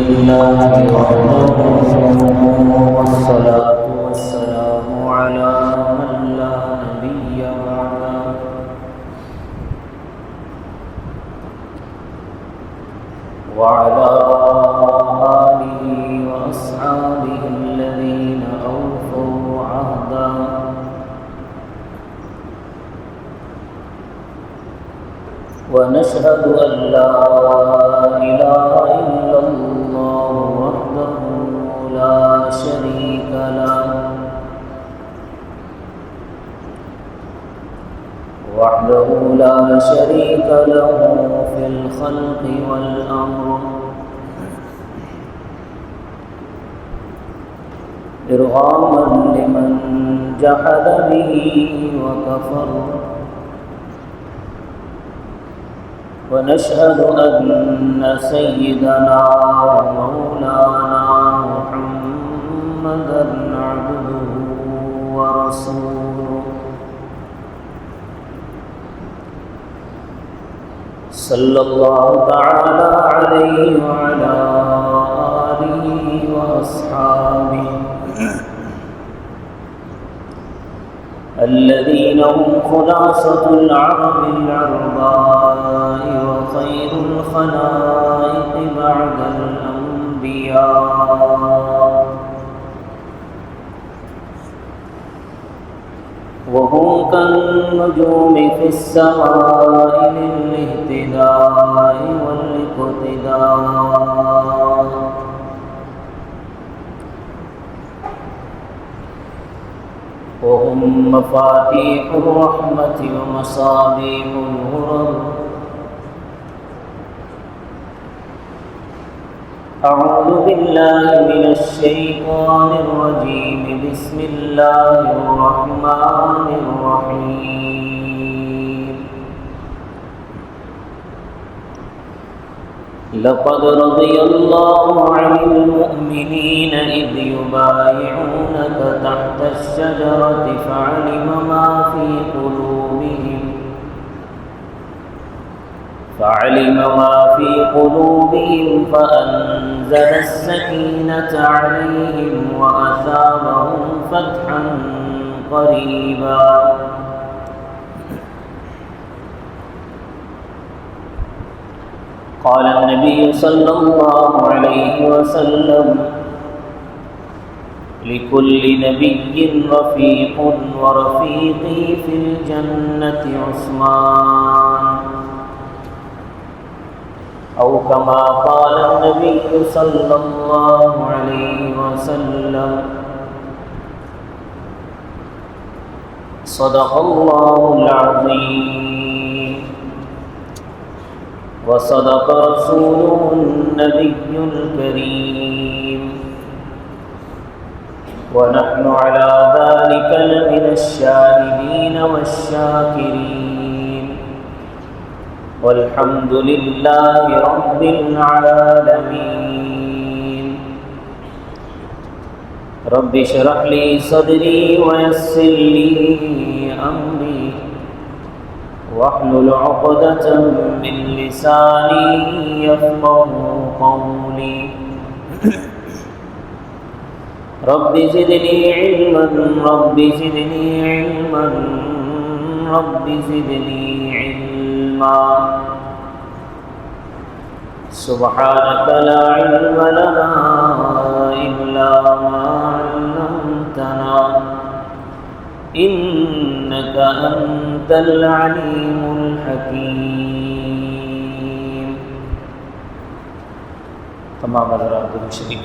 لله وحده والصلاة والسلام على من لا نبي بعده وعلى آله وأصحابه الذين أوفوا عهدا ونشهد أن لا إله إلا الله وحده لا شريك له في الخلق والأمر إرغاما لمن جحد به وكفر ونشهد أن سيدنا ومولانا محمدا عبده ورسوله صلى الله تعالى عليه وعلى آله وأصحابه الذين هم خلاصة العرب العرباء وخير الخلائق بعد الأنبياء وهم كالنجوم في السماء للاهتداء والاقتداء وهم مفاتيح الرحمة ومصابيح الغرر أعوذ بالله من الشيطان الرجيم بسم الله الرحمن الرحيم لقد رضي الله عن المؤمنين إذ يبايعونك تحت الشجرة فعلم ما في قلوبهم فأنزل السكينة عليهم وأثابهم فتحا قريبا قال النبي صلى الله عليه وسلم لكل نبي رفيق ورفيقي في الجنة عثمان أو كما قال النبي صلى الله عليه وسلم صدق الله العظيم وصدق رسوله النبي الكريم ونحن على ذلك لمن الشاهدين والشاكرين والحمد لله رب العالمين رب اشرح لي صدري ويسر لي أمري واحلل عقدة من لساني يفقهوا قولي رب زدني علما رب زدني علما رب زدني علما سبحانك لا علم لنا إلا ما علمتنا إنك أنت العليم الحكيم تمام حضرات شریف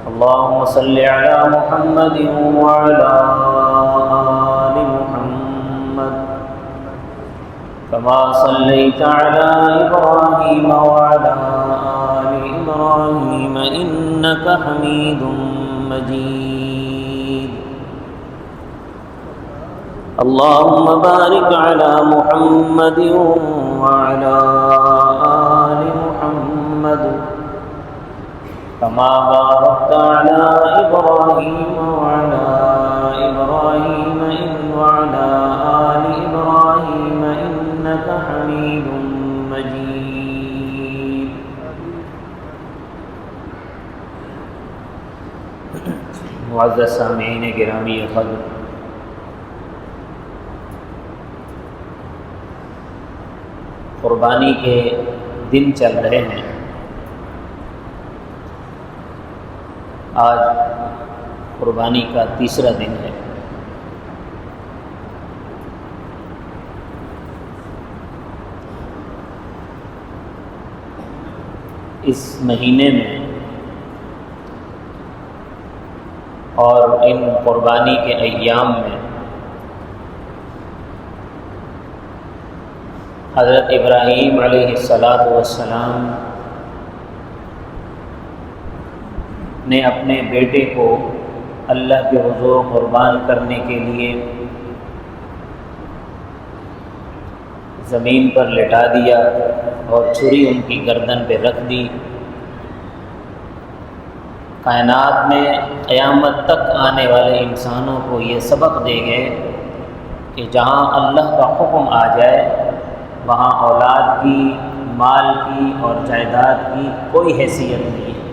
اللهم صل على محمد وعلى آل محمد كما صليت على إبراهيم وعلى آل إبراهيم إنك حميد مجيد اللهم بارك على محمد وعلى آل محمد كما باركت على إبراهيم وعلى إبراهيم وعلى آل إبراهيم إنك حميد مجيد معزز سامعین گرامی قدر، قربانی کے دن چل رہے ہیں۔ آج قربانی کا تیسرا دن ہے۔ اس مہینے میں اور ان قربانی کے ایام میں حضرت ابراہیم علیہ السلام نے اپنے بیٹے کو اللہ کے حضور قربان کرنے کے لیے زمین پر لٹا دیا اور چھری ان کی گردن پہ رکھ دی۔ کائنات میں قیامت تک آنے والے انسانوں کو یہ سبق دے گئے کہ جہاں اللہ کا حکم آ جائے وہاں اولاد کی، مال کی اور جائیداد کی کوئی حیثیت نہیں ہے،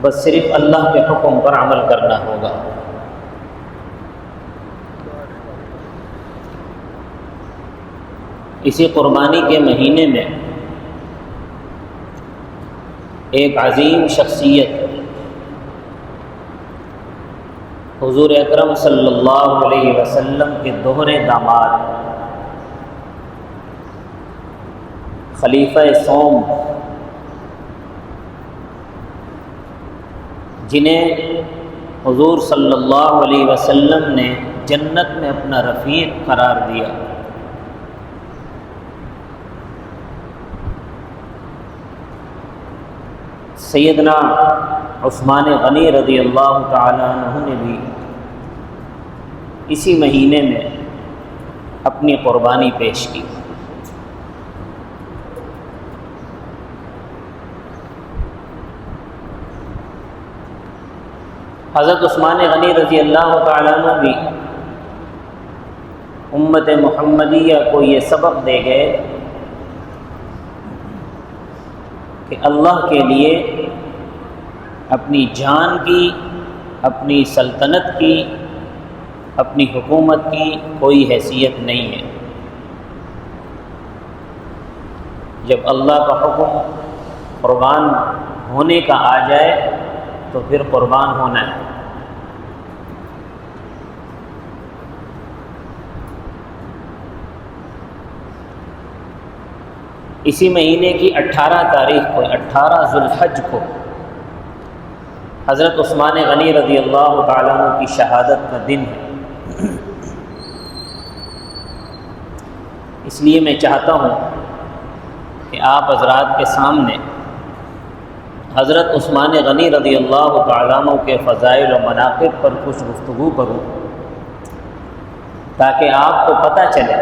بس صرف اللہ کے حکم پر عمل کرنا ہوگا۔ اسی قربانی کے مہینے میں ایک عظیم شخصیت حضور اکرم صلی اللہ علیہ وسلم کے دوہرے داماد خلیفہ سوم، جنہیں حضور صلی اللہ علیہ وسلم نے جنت میں اپنا رفیق قرار دیا، سیدنا عثمان غنی رضی اللہ تعالی عنہ نے بھی اسی مہینے میں اپنی قربانی پیش کی۔ حضرت عثمان غنی رضی اللہ تعالی عنہ بھی امت محمدیہ کو یہ سبق دے گئے کہ اللہ کے لیے اپنی جان کی، اپنی سلطنت کی، اپنی حکومت کی کوئی حیثیت نہیں ہے۔ جب اللہ کا حکم قربان ہونے کا آ جائے تو پھر قربان ہونا ہے۔ اسی مہینے کی 18 تاریخ کو، 18 ذوالحج کو حضرت عثمان غنی رضی اللہ تعالیٰ عنہ کی شہادت کا دن ہے۔ اس لیے میں چاہتا ہوں کہ آپ حضرات کے سامنے حضرت عثمان غنی رضی اللہ تعالیٰ عنہ کے فضائل و مناقب پر کچھ گفتگو کروں، تاکہ آپ کو پتہ چلے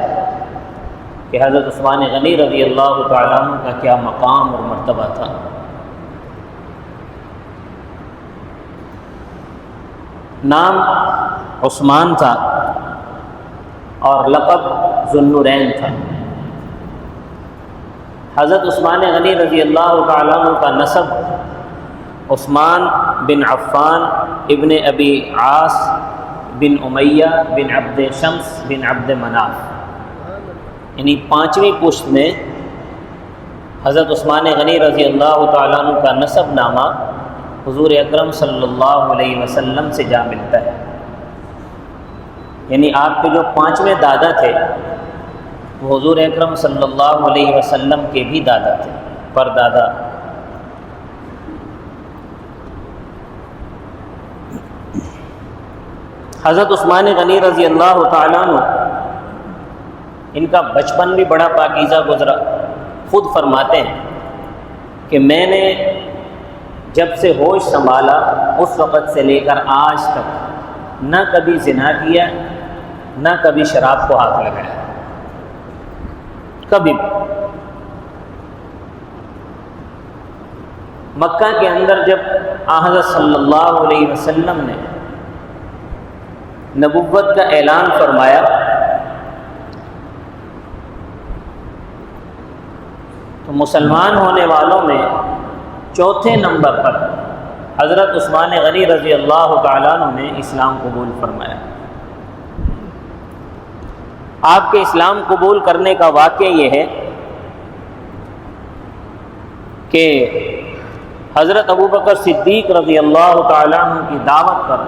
کہ حضرت عثمان غنی رضی اللہ تعالیٰ عنہ کا کیا مقام اور مرتبہ تھا۔ نام عثمان تھا اور لقب ذو النورین تھا۔ حضرت عثمان غنی رضی اللہ تعالیٰ عنہ کا نسب عثمان بن عفان ابن ابی عاص بن امیہ بن عبد شمس بن عبد مناف، یعنی 5ویں پشت میں حضرت عثمان غنی رضی اللہ تعالیٰ عنہ کا نسب نامہ حضور اکرم صلی اللہ علیہ وسلم سے جا ملتا ہے۔ یعنی آپ کے جو 5ویں دادا تھے وہ حضور اکرم صلی اللہ علیہ وسلم کے بھی دادا تھے، پردادا۔ حضرت عثمان غنی رضی اللہ تعالیٰ عنہ، ان کا بچپن بھی بڑا پاکیزہ گزرا۔ خود فرماتے ہیں کہ میں نے جب سے ہوش سنبھالا اس وقت سے لے کر آج تک نہ کبھی زنا کیا، نہ کبھی شراب کو ہاتھ لگایا، کبھی بھی۔ مکہ کے اندر جب حضرت صلی اللہ علیہ وسلم نے نبوت کا اعلان فرمایا تو مسلمان ہونے والوں میں چوتھے نمبر پر حضرت عثمان غنی رضی اللہ تعالیٰ عنہ نے اسلام قبول فرمایا۔ آپ کے اسلام قبول کرنے کا واقعہ یہ ہے کہ حضرت ابوبکر صدیق رضی اللہ تعالیٰ عنہ کی دعوت پر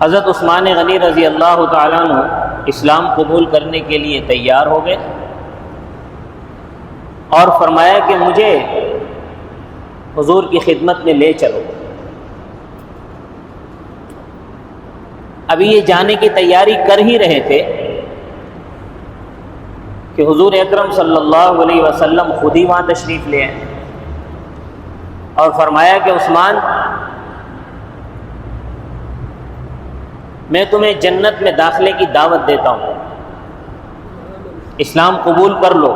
حضرت عثمان غنی رضی اللہ تعالیٰ عنہ اسلام قبول کرنے کے لیے تیار ہو گئے اور فرمایا کہ مجھے حضور کی خدمت میں لے چلو۔ ابھی یہ جانے کی تیاری کر ہی رہے تھے کہ حضور اکرم صلی اللہ علیہ وسلم خود ہی وہاں تشریف لے آئے اور فرمایا کہ عثمان، میں تمہیں جنت میں داخلے کی دعوت دیتا ہوں، اسلام قبول کر لو،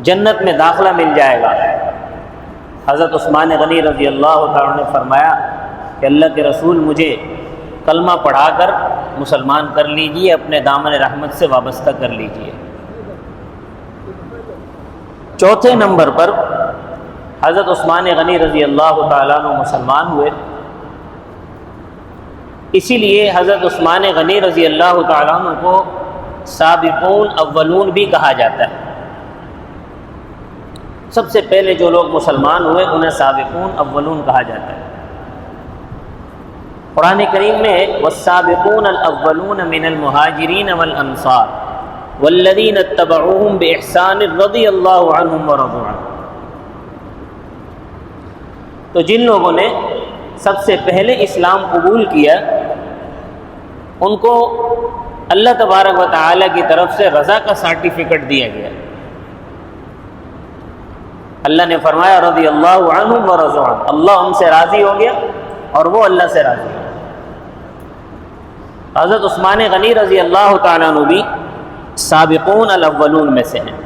جنت میں داخلہ مل جائے گا۔ حضرت عثمان غنی رضی اللہ تعالیٰ نے فرمایا کہ اللہ کے رسول، مجھے کلمہ پڑھا کر مسلمان کر لیجئے، اپنے دامن رحمت سے وابستہ کر لیجئے۔ چوتھے نمبر پر حضرت عثمان غنی رضی اللہ تعالیٰ عنہ مسلمان ہوئے۔ اسی لیے حضرت عثمان غنی رضی اللہ تعالیٰ عنہ کو سابقون اولون بھی کہا جاتا ہے۔ سب سے پہلے جو لوگ مسلمان ہوئے انہیں سابقون اولون کہا جاتا ہے۔ قرآن کریم میں والسابقون الاولون من المہاجرین والانصار والذین اتبعوہم باحسان رضی اللہ عنہم ورضوا عنہ، تو جن لوگوں نے سب سے پہلے اسلام قبول کیا ان کو اللہ تبارک و تعالیٰ کی طرف سے رضا کا سرٹیفکیٹ دیا گیا۔ اللہ نے فرمایا رضی اللہ عنہم ورضوا عنہ، اللہ ان سے راضی ہو گیا اور وہ اللہ سے راضی ہو۔ حضرت عثمان غنی رضی اللہ تعالیٰ عنہ بھی سابقون الاولون میں سے ہیں۔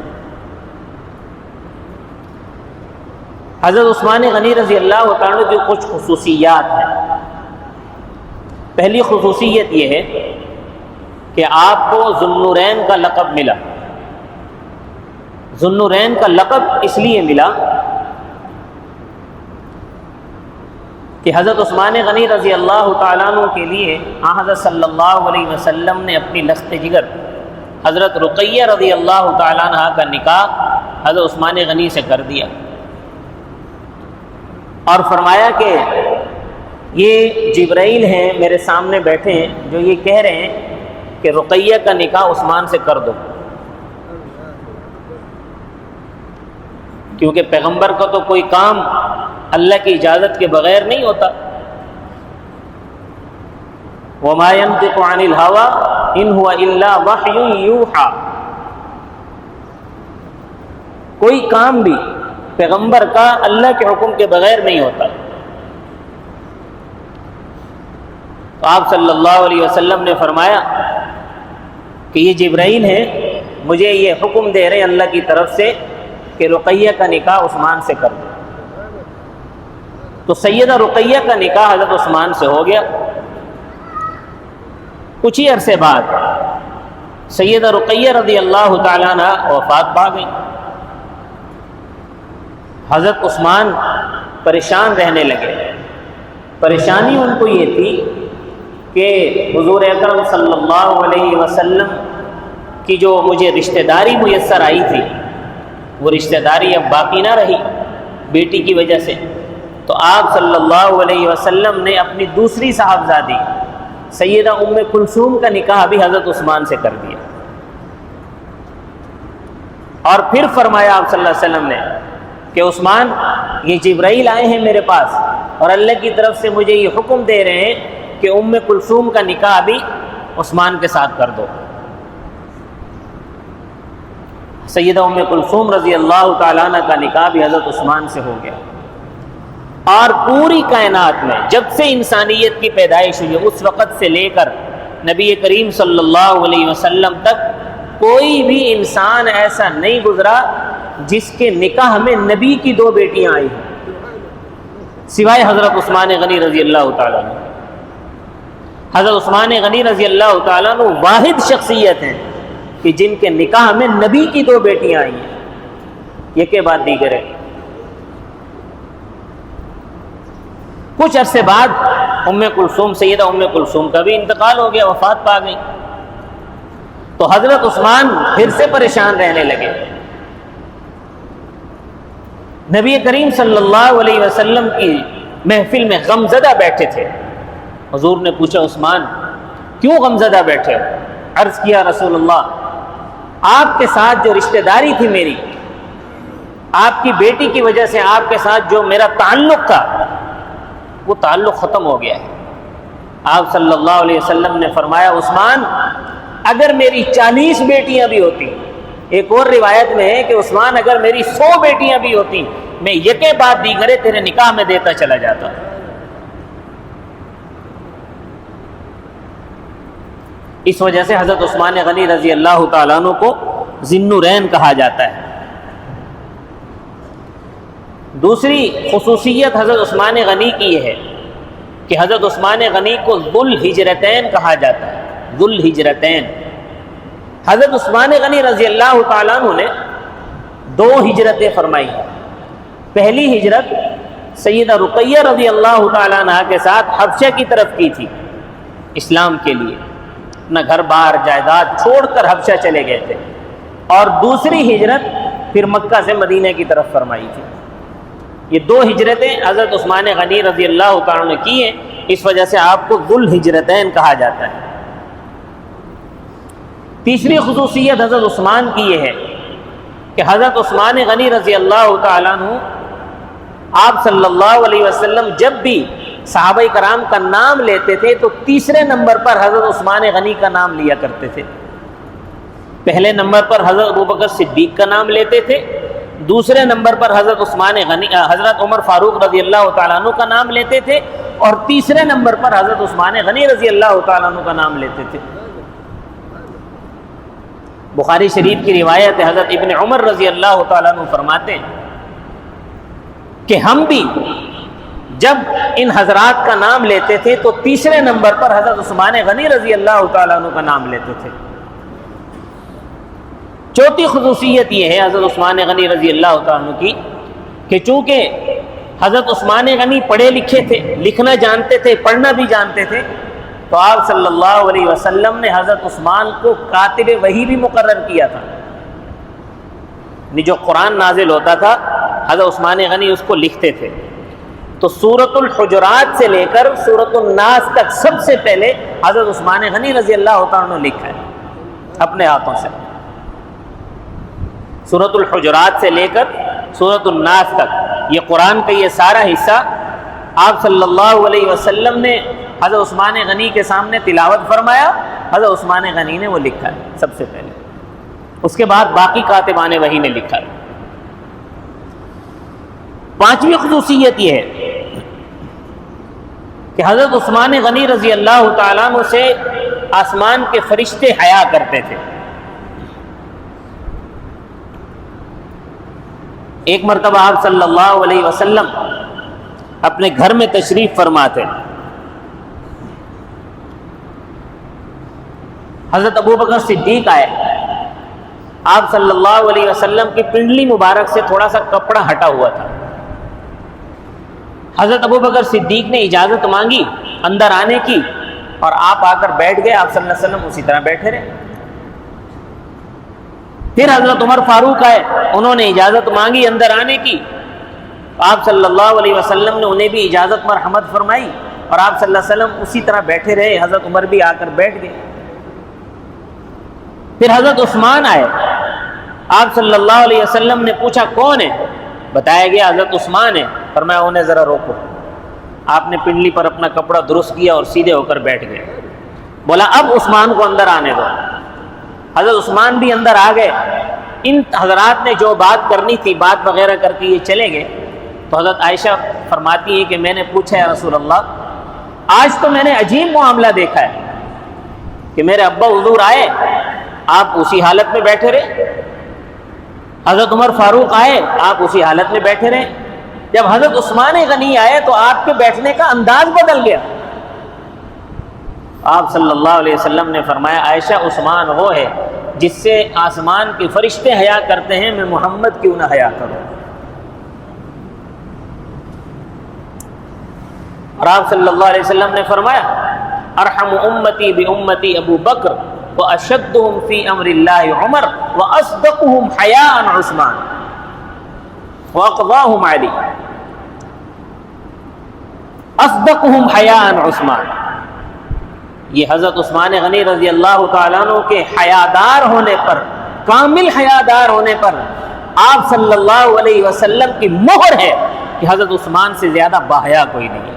حضرت عثمان غنی رضی اللہ تعالیٰ عنہ کی کچھ خصوصیات ہیں۔ پہلی خصوصیت یہ ہے کہ آپ کو ذو النورین کا لقب ملا۔ ذو النورین کا لقب اس لیے ملا کہ حضرت عثمان غنی رضی اللہ تعالیٰ عنہ کے لیے حضرت صلی اللہ علیہ وسلم نے اپنی لخت جگر حضرت رقیہ رضی اللہ تعالیٰ عنہ کا نکاح حضرت عثمان غنی سے کر دیا اور فرمایا کہ یہ جبرائیل ہیں میرے سامنے بیٹھے ہیں جو یہ کہہ رہے ہیں کہ رقیہ کا نکاح عثمان سے کر دو، کیونکہ پیغمبر کا تو کوئی کام اللہ کی اجازت کے بغیر نہیں ہوتا۔ وَمَا يَنطِقُ عَنِ الْهَوَىٰ إِنْ هُوَ إِلَّا وَحْيٌ يُوحَىٰ، کوئی کام بھی پیغمبر کا اللہ کے حکم کے بغیر نہیں ہوتا۔ تو آپ صلی اللہ علیہ وسلم نے فرمایا کہ یہ جبرائیل ہیں، مجھے یہ حکم دے رہے ہیں اللہ کی طرف سے کہ رقیہ کا نکاح عثمان سے کر دو۔ تو سیدہ رقیہ کا نکاح حضرت عثمان سے ہو گیا۔ کچھ ہی عرصے بعد سیدہ رقیہ رضی اللہ تعالیٰ عنہ وفات پا گئی۔ حضرت عثمان پریشان رہنے لگے۔ پریشانی ان کو یہ تھی کہ حضور اکرم صلی اللہ علیہ وسلم کی جو مجھے رشتہ داری میسر آئی تھی وہ رشتہ داری اب باقی نہ رہی بیٹی کی وجہ سے، تو آپ صلی اللہ علیہ وسلم نے اپنی دوسری صاحبزادی سیدہ ام کلثوم کا نکاح بھی حضرت عثمان سے کر دیا۔ اور پھر فرمایا آپ صلی اللہ علیہ وسلم نے کہ عثمان، یہ جبرائیل آئے ہیں میرے پاس اور اللہ کی طرف سے مجھے یہ حکم دے رہے ہیں کہ ام کلثوم کا نکاح بھی عثمان کے ساتھ کر دو۔ سیدہ ام کلثوم رضی اللہ تعالیٰ عنہ کا نکاح بھی حضرت عثمان سے ہو گیا۔ اور پوری کائنات میں جب سے انسانیت کی پیدائش ہوئی اس وقت سے لے کر نبی کریم صلی اللہ علیہ وسلم تک کوئی بھی انسان ایسا نہیں گزرا جس کے نکاح میں نبی کی دو بیٹیاں آئی ہیں سوائے حضرت عثمان غنی رضی اللہ تعالیٰ عنہ۔ حضرت عثمان غنی رضی اللہ تعالیٰ عنہ واحد شخصیت ہیں کہ جن کے نکاح میں نبی کی دو بیٹیاں آئی ہیں۔ یکے بعد دیگرے۔ کچھ عرصے بعد ام کلثوم، سیدہ ام کلثوم کا بھی انتقال ہو گیا، وفات پا گئی۔ تو حضرت عثمان پھر سے پریشان رہنے لگے۔ نبی کریم صلی اللہ علیہ وسلم کی محفل میں غمزدہ بیٹھے تھے۔ حضور نے پوچھا عثمان کیوں غمزدہ بیٹھے ہو؟ عرض کیا رسول اللہ آپ کے ساتھ جو رشتہ داری تھی میری، آپ کی بیٹی کی وجہ سے آپ کے ساتھ جو میرا تعلق تھا وہ تعلق ختم ہو گیا ہے۔ آپ صلی اللہ علیہ وسلم نے فرمایا عثمان اگر میری 40 بیٹیاں بھی ہوتی، ایک اور روایت میں ہے کہ عثمان اگر میری 100 بیٹیاں بھی ہوتی میں یکے بعد دیگرے تیرے نکاح میں دیتا چلا جاتا۔ اس وجہ سے حضرت عثمان غنی رضی اللہ تعالیٰ عنہ کو ذی النورین کہا جاتا ہے۔ دوسری خصوصیت حضرت عثمان غنی کی یہ ہے کہ حضرت عثمان غنی کو ذو الہجرتین کہا جاتا ہے۔ ذو الہجرتین، حضرت عثمان غنی رضی اللہ تعالیٰ عنہ نے 2 ہجرتیں فرمائی ہیں۔ پہلی ہجرت سیدہ رقیہ رضی اللہ تعالیٰ عنہ کے ساتھ حبشہ کی طرف کی تھی، اسلام کے لیے اپنا گھر بار جائیداد چھوڑ کر حبشہ چلے گئے تھے، اور دوسری ہجرت پھر مکہ سے مدینہ کی طرف فرمائی تھی۔ یہ 2 ہجرتیں حضرت عثمان غنی رضی اللہ تعالیٰ عنہ نے کی ہیں، اس وجہ سے آپ کو ذو الہجرتین کہا جاتا ہے۔ تیسری خصوصیت حضرت عثمان کی یہ ہے کہ حضرت عثمان غنی رضی اللہ تعالیٰ عنہ آپ صلی اللہ علیہ وسلم جب بھی صحابہ کرام کا نام لیتے تھے تو تیسرے نمبر پر حضرت عثمان غنی کا نام لیا کرتے تھے۔ پہلے نمبر پر حضرت ابوبکر صدیق کا نام لیتے تھے، دوسرے نمبر پر حضرت عمر فاروق رضی اللہ تعالیٰ عنہ کا نام لیتے تھے، اور تیسرے نمبر پر حضرت عثمان غنی رضی اللہ تعالیٰ عنہ کا نام لیتے تھے۔ بخاری شریف کی روایت ہے، حضرت ابن عمر رضی اللہ تعالیٰ عنہ فرماتے ہیں کہ ہم بھی جب ان حضرات کا نام لیتے تھے تو تیسرے نمبر پر حضرت عثمان غنی رضی اللہ تعالیٰ عنہ کا نام لیتے تھے۔ چوتھی خصوصیت یہ ہے حضرت عثمان غنی رضی اللہ تعالیٰ عنہ کی کہ چونکہ حضرت عثمان غنی پڑھے لکھے تھے، لکھنا جانتے تھے، پڑھنا بھی جانتے تھے، تو آپ صلی اللہ علیہ وسلم نے حضرت عثمان کو کاتب وحی بھی مقرر کیا تھا۔ جو قرآن نازل ہوتا تھا حضرت عثمان غنی اس کو لکھتے تھے۔ تو سورۃ الحجرات سے لے کر سورۃ الناس تک سب سے پہلے حضرت عثمان غنی رضی اللہ تعالیٰ عنہ نے لکھا ہے اپنے ہاتھوں سے۔ سورۃ الحجرات سے لے کر سورۃ الناس تک یہ قرآن کا یہ سارا حصہ آپ صلی اللہ علیہ وسلم نے حضرت عثمان غنی کے سامنے تلاوت فرمایا، حضرت عثمان غنی نے وہ لکھا ہے سب سے پہلے، اس کے بعد باقی کاتبان وحی نے لکھا ہے۔ پانچویں خصوصیت یہ ہے کہ حضرت عثمان غنی رضی اللہ تعالیٰ عنہ سے آسمان کے فرشتے حیا کرتے تھے۔ ایک مرتبہ آپ صلی اللہ علیہ وسلم اپنے گھر میں تشریف فرما تھے۔ حضرت ابوبکر صدیق آئے، آپ صلی اللہ علیہ وسلم کی پنڈلی مبارک سے تھوڑا سا کپڑا ہٹا ہوا تھا۔ حضرت ابوبکر صدیق نے اجازت مانگی اندر آنے کی، اور آپ آ کر بیٹھ گئے، آپ صلی اللہ علیہ وسلم اسی طرح بیٹھے رہے۔ پھر حضرت عمر فاروق آئے، انہوں نے اجازت مانگی اندر آنے کی، آپ صلی اللہ علیہ وسلم نے انہیں بھی اجازت مرحمت فرمائی، اور آپ صلی اللہ علیہ وسلم اسی طرح بیٹھے رہے، حضرت عمر بھی آ کر بیٹھ گئے۔ پھر حضرت عثمان آئے، آپ صلی اللہ علیہ وسلم نے پوچھا کون ہے؟ بتایا گیا حضرت عثمان ہے۔ فرمایا انہیں ذرا روکو۔ آپ نے پنڈلی پر اپنا کپڑا درست کیا اور سیدھے ہو کر بیٹھ گئے۔ بولا اب عثمان کو اندر آنے دو۔ حضرت عثمان بھی اندر آ گئے۔ ان حضرات نے جو بات کرنی تھی بات وغیرہ کر کے یہ چلے گئے۔ تو حضرت عائشہ فرماتی ہیں کہ میں نے پوچھا یا رسول اللہ آج تو میں نے عجیب معاملہ دیکھا ہے کہ میرے ابا حضور آئے، آپ اسی حالت میں بیٹھے رہے، حضرت عمر فاروق آئے، آپ اسی حالت میں بیٹھے رہے، جب حضرت عثمان غنی آئے تو آپ کے بیٹھنے کا انداز بدل گیا۔ آپ صلی اللہ علیہ وسلم نے فرمایا عائشہ عثمان وہ ہے جس سے آسمان کے فرشتے حیا کرتے ہیں، میں محمد کیوں نہ حیا کروں؟ اور آپ صلی اللہ علیہ وسلم نے فرمایا ارحم امتی بامتی ابو بکر واشدهم فی امر اللہ عمر واصدقهم حیاء عثمان واقضاهم علی۔ اصدقهم حیاء عثمان، یہ حضرت عثمان غنی رضی اللہ تعالیٰ عنہ کے حیادار ہونے پر، کامل حیادار ہونے پر آپ صلی اللہ علیہ وسلم کی مہر ہے کہ حضرت عثمان سے زیادہ باحیا کوئی نہیں ہے۔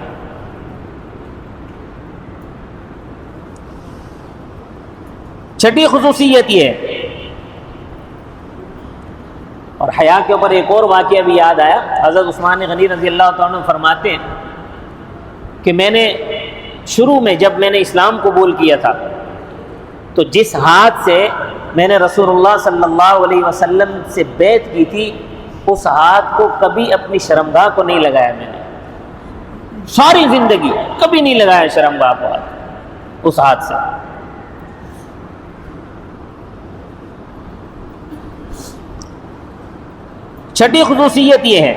چھٹی خصوصیت یہ ہے، اور حیا کے اوپر ایک اور واقعہ بھی یاد آیا۔ حضرت عثمان غنی رضی اللہ تعالیٰ عنہ فرماتے ہیں کہ میں نے شروع میں جب میں نے اسلام قبول کیا تھا تو جس ہاتھ سے میں نے رسول اللہ صلی اللہ علیہ وسلم سے بیعت کی تھی اس ہاتھ کو کبھی اپنی شرمگاہ کو نہیں لگایا، میں نے ساری زندگی کبھی نہیں لگایا شرمگاہ کو ہاتھ اس ہاتھ سے۔ چھٹی خصوصیت یہ ہے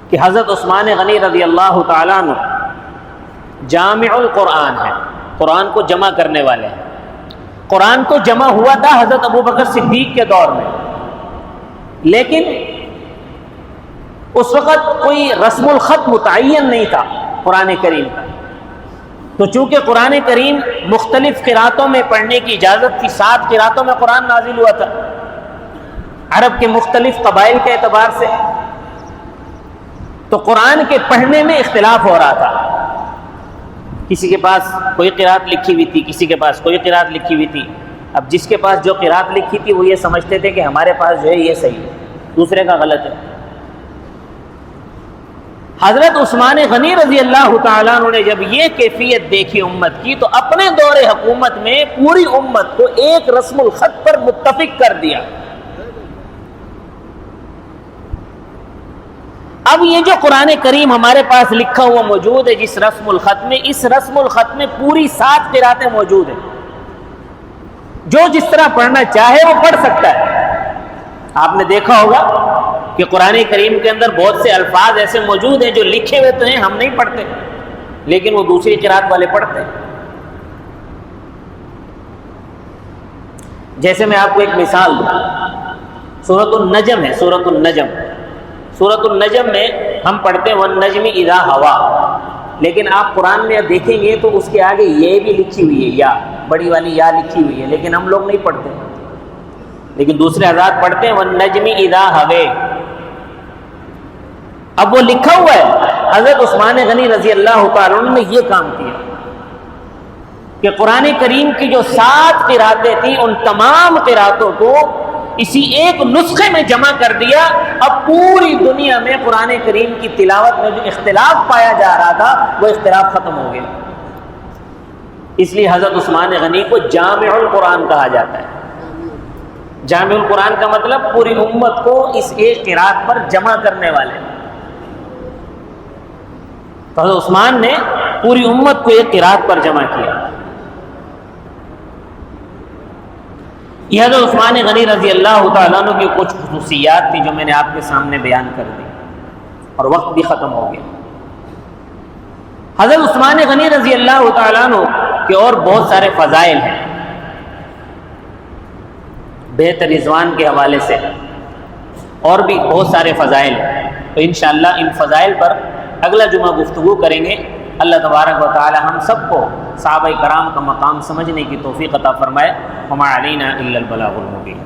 کہ حضرت عثمان غنی رضی اللہ تعالیٰ عنہ جامع القرآن ہے، قرآن کو جمع کرنے والے ہیں۔ قرآن تو جمع ہوا تھا حضرت ابو بکر صدیق کے دور میں، لیکن اس وقت کوئی رسم الخط متعین نہیں تھا قرآن کریم کا، تو چونکہ قرآن کریم مختلف قراتوں میں پڑھنے کی اجازت تھی، 7 قراتوں میں قرآن نازل ہوا تھا عرب کے مختلف قبائل کے اعتبار سے، تو قرآن کے پڑھنے میں اختلاف ہو رہا تھا، کسی کے پاس کوئی قرات لکھی ہوئی تھی، کسی کے پاس کوئی قرات لکھی ہوئی تھی۔ اب جس کے پاس جو قرات لکھی تھی وہ یہ سمجھتے تھے کہ ہمارے پاس جو ہے یہ صحیح ہے، دوسرے کا غلط ہے۔ حضرت عثمان غنی رضی اللہ تعالیٰ عنہ نے جب یہ کیفیت دیکھی امت کی تو اپنے دور حکومت میں پوری امت کو ایک رسم الخط پر متفق کر دیا۔ اب یہ جو قرآن کریم ہمارے پاس لکھا ہوا موجود ہے جس رسم الخط میں، اس رسم الخط میں پوری 7 قراتیں موجود ہیں، جو جس طرح پڑھنا چاہے وہ پڑھ سکتا ہے۔ آپ نے دیکھا ہوگا کہ قرآن کریم کے اندر بہت سے الفاظ ایسے موجود ہیں جو لکھے ہوئے تو ہیں، ہم نہیں پڑھتے، لیکن وہ دوسری قرات والے پڑھتے ہیں۔ جیسے میں آپ کو ایک مثال دوں، سورۃ النجم ہے، سورۃ النجم، سورۃ النجم میں ہم پڑھتے ہیں وَالنَّجْمِ إِذَا هَوَىٰ، لیکن آپ قرآن میں دیکھیں گے تو اس کے آگے یہ بھی لکھی ہوئی ہے، یا بڑی والی یا لکھی ہوئی ہے، لیکن ہم لوگ نہیں پڑھتے، لیکن دوسرے حضرات پڑھتے ہیں وَالنَّجْمِ إِذَا هَوَىٰ۔ اب وہ لکھا ہوا ہے، حضرت عثمان غنی رضی اللہ تعالیٰ عنہ نے یہ کام کیا کہ قرآن کریم کی جو 7 قراتیں تھیں ان تمام قراتوں کو اسی ایک نسخے میں جمع کر دیا۔ اب پوری دنیا میں قرآن کریم کی تلاوت میں جو اختلاف پایا جا رہا تھا وہ اختلاف ختم ہو گیا۔ اس لیے حضرت عثمان غنی کو جامع القرآن کہا جاتا ہے۔ جامع القرآن کا مطلب پوری امت کو اس ایک قرات پر جمع کرنے والے۔ تو حضرت عثمان نے پوری امت کو ایک قرات پر جمع کیا۔ یہ حضرت عثمان غنی رضی اللہ تعالیٰ عنہ کی کچھ خصوصیات تھی جو میں نے آپ کے سامنے بیان کر دی، اور وقت بھی ختم ہو گیا۔ حضرت عثمان غنی رضی اللہ تعالیٰ عنہ کے اور بہت سارے فضائل ہیں بیعت رضوان کے حوالے سے، اور بھی بہت سارے فضائل ہیں، تو انشاءاللہ ان فضائل پر اگلا جمعہ گفتگو کریں گے۔ اللہ تبارک و تعالی ہم سب کو صحابہ کرام کا مقام سمجھنے کی توفیق عطا فرمائے۔ وما علینا الا البلاغ المبین۔